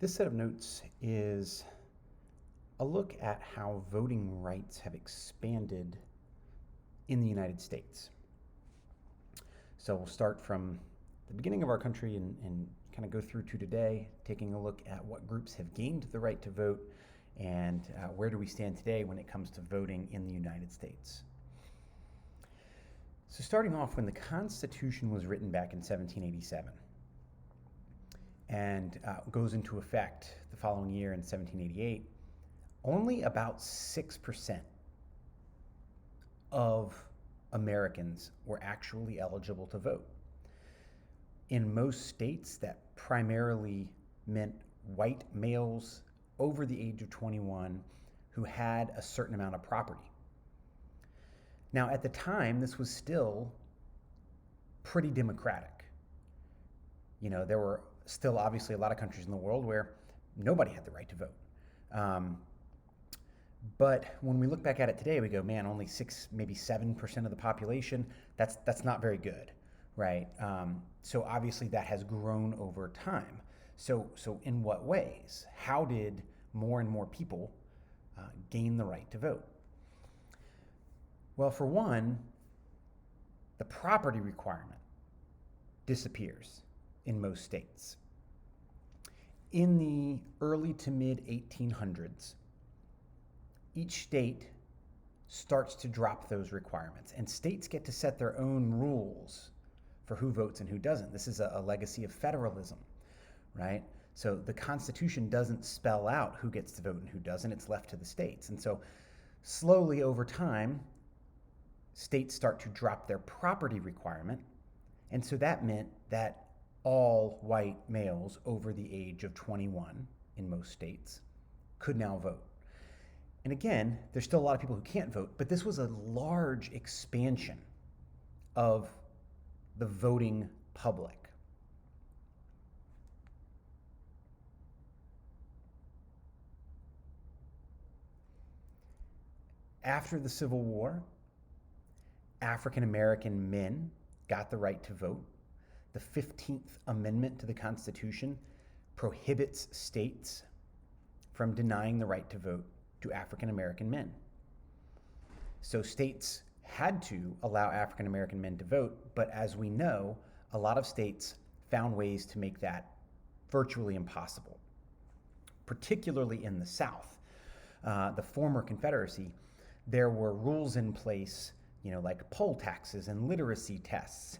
This set of notes is a look at how voting rights have expanded in the United States. So we'll start from the beginning of our country and kind of go through to today, taking a look at what groups have gained the right to vote and where do we stand today when it comes to voting in the United States. So starting off, when the Constitution was written back in 1787 and goes into effect the following year in 1788, only about 6% of Americans were actually eligible to vote. In most states, that primarily meant white males over the age of 21 who had a certain amount of property. Now, at the time, this was still pretty democratic. You know, there were still obviously a lot of countries in the world where nobody had the right to vote. But when we look back at it today, we go, man, only 6, maybe 7% of the population, that's not very good, right? So obviously that has grown over time. So in what ways? How did more and more people gain the right to vote? Well, for one, the property requirement disappears in most states. In the early to mid 1800s, each state starts to drop those requirements, and states get to set their own rules for who votes and who doesn't. This is a legacy of federalism, right? So the Constitution doesn't spell out who gets to vote and who doesn't. It's left to the states. And so slowly over time, states start to drop their property requirement. And so that meant that all white males over the age of 21 in most states could now vote. And again, there's still a lot of people who can't vote, but this was a large expansion of the voting public. After the Civil War, African American men got the right to vote. The 15th Amendment to the Constitution prohibits states from denying the right to vote to African American men. So states had to allow African American men to vote, but as we know, a lot of states found ways to make that virtually impossible, particularly in the South. The former Confederacy, there were rules in place, like poll taxes and literacy tests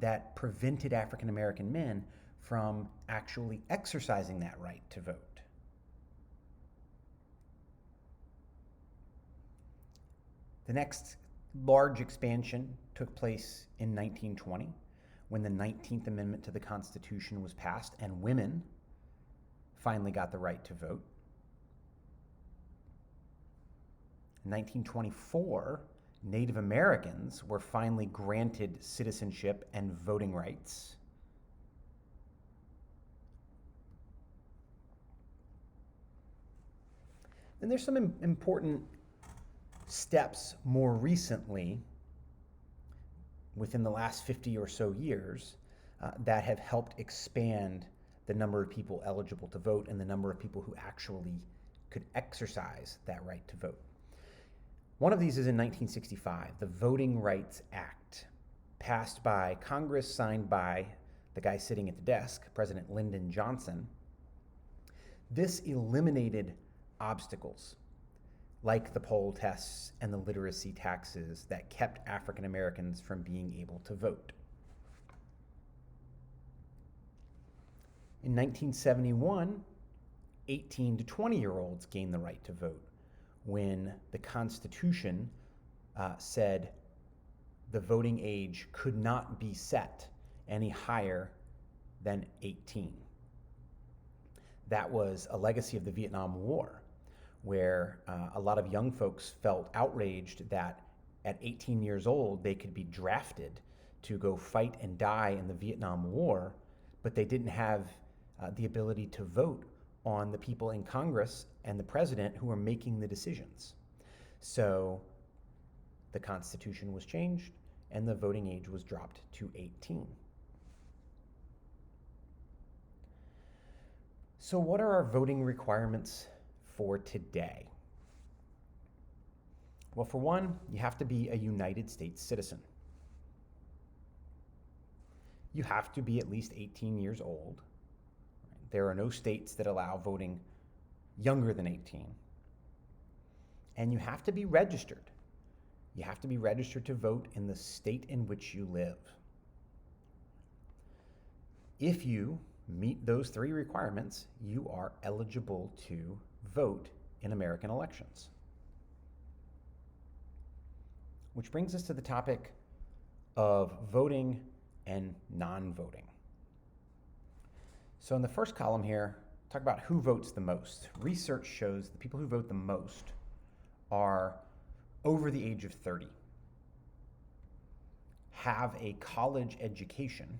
that prevented African American men from actually exercising that right to vote. The next large expansion took place in 1920 when the 19th Amendment to the Constitution was passed and women finally got the right to vote. In 1924, Native Americans were finally granted citizenship and voting rights. And there's some important steps more recently, within the last 50 or so years, that have helped expand the number of people eligible to vote and the number of people who actually could exercise that right to vote. One of these is in 1965, the Voting Rights Act, passed by Congress, signed by the guy sitting at the desk, President Lyndon Johnson. This eliminated obstacles like the poll tests and the literacy taxes that kept African Americans from being able to vote. In 1971, 18 to 20-year-olds gained the right to vote when the Constitution said the voting age could not be set any higher than 18. That was a legacy of the Vietnam War, where a lot of young folks felt outraged that at 18 years old they could be drafted to go fight and die in the Vietnam War, but they didn't have the ability to vote on the people in Congress and the president who were making the decisions. So the Constitution was changed and the voting age was dropped to 18. So what are our voting requirements for today? Well, for one, you have to be a United States citizen. You have to be at least 18 years old. There are no states that allow voting younger than 18. And you have to be registered. You have to be registered to vote in the state in which you live. If you meet those three requirements, you are eligible to vote in American elections. Which brings us to the topic of voting and non-voting. So in the first column here, talk about who votes the most. Research shows the people who vote the most are over the age of 30, have a college education,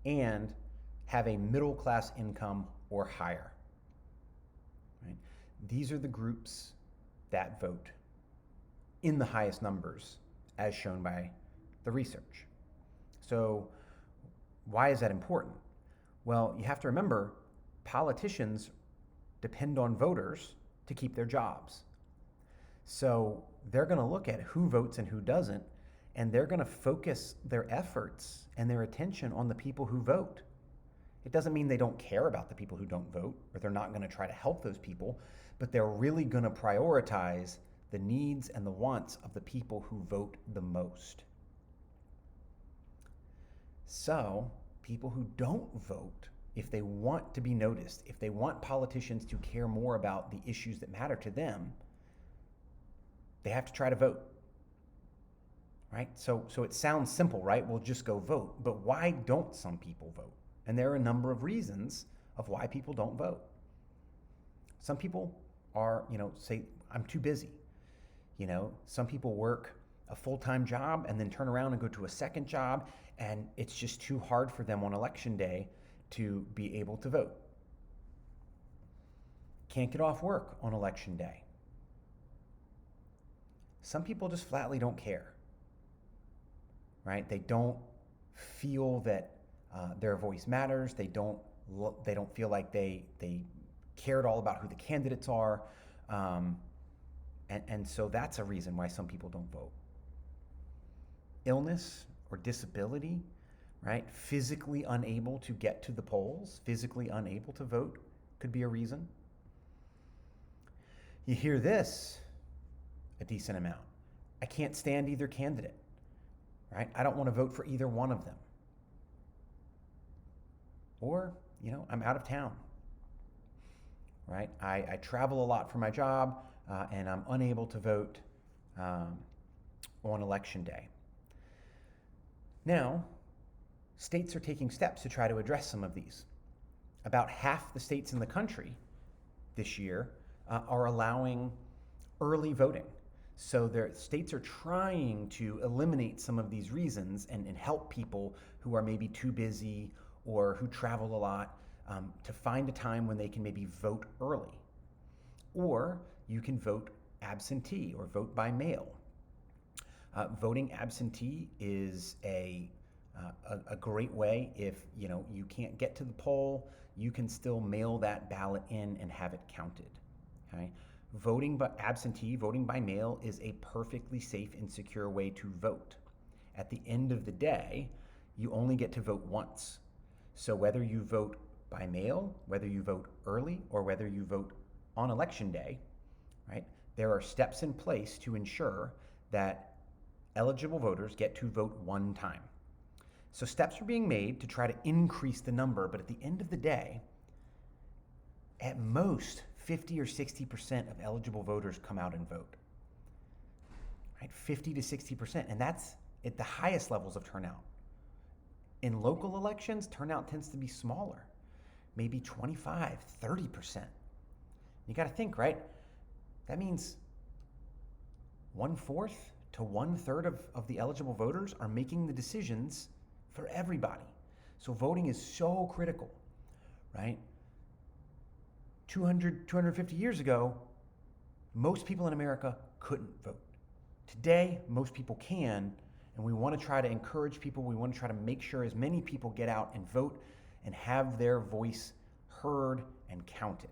and have a middle class income or higher. Right? These are the groups that vote in the highest numbers as shown by the research. So why is that important? Well, you have to remember politicians depend on voters to keep their jobs. So they're going to look at who votes and who doesn't, and they're going to focus their efforts and their attention on the people who vote. It doesn't mean they don't care about the people who don't vote, or they're not going to try to help those people, but they're really going to prioritize the needs and the wants of the people who vote the most. So people who don't vote, if they want to be noticed, if they want politicians to care more about the issues that matter to them, they have to try to vote. Right? So it sounds simple, right? Well, just go vote. But why don't some people vote? And there are a number of reasons of why people don't vote. Some people are, say, I'm too busy. Some people work a full-time job and then turn around and go to a second job, and it's just too hard for them on election day to be able to vote. Can't get off work on election day. Some people just flatly don't care. Right? They don't feel that their voice matters. They don't feel like they care at all about who the candidates are. And so that's a reason why some people don't vote. Illness or disability, right? Physically unable to get to the polls, physically unable to vote could be a reason. You hear this a decent amount. I can't stand either candidate. Right? I don't want to vote for either one of them. Or, I'm out of town. Right? I travel a lot for my job, and I'm unable to vote on election day. Now, states are taking steps to try to address some of these. About half the states in the country this year are allowing early voting. So their states are trying to eliminate some of these reasons and help people who are maybe too busy or who travel a lot to find a time when they can maybe vote early. Or you can vote absentee or vote by mail. Voting absentee is a great way. If you can't get to the poll, you can still mail that ballot in and have it counted. Okay? Voting by mail is a perfectly safe and secure way to vote. At the end of the day, you only get to vote once. So whether you vote by mail, whether you vote early, or whether you vote on election day, right? There are steps in place to ensure that eligible voters get to vote one time. So steps are being made to try to increase the number, but at the end of the day, at most 50 or 60% of eligible voters come out and vote. Right? 50 to 60%, and that's at the highest levels of turnout. In local elections, turnout tends to be smaller, maybe 25, 30%. You got to think, right? That means 1/4 to 1/3 of the eligible voters are making the decisions for everybody. So voting is so critical, right? 250 years ago, most people in America couldn't vote. Today, most people can, and we want to try to encourage people. We want to try to make sure as many people get out and vote and have their voice heard and counted.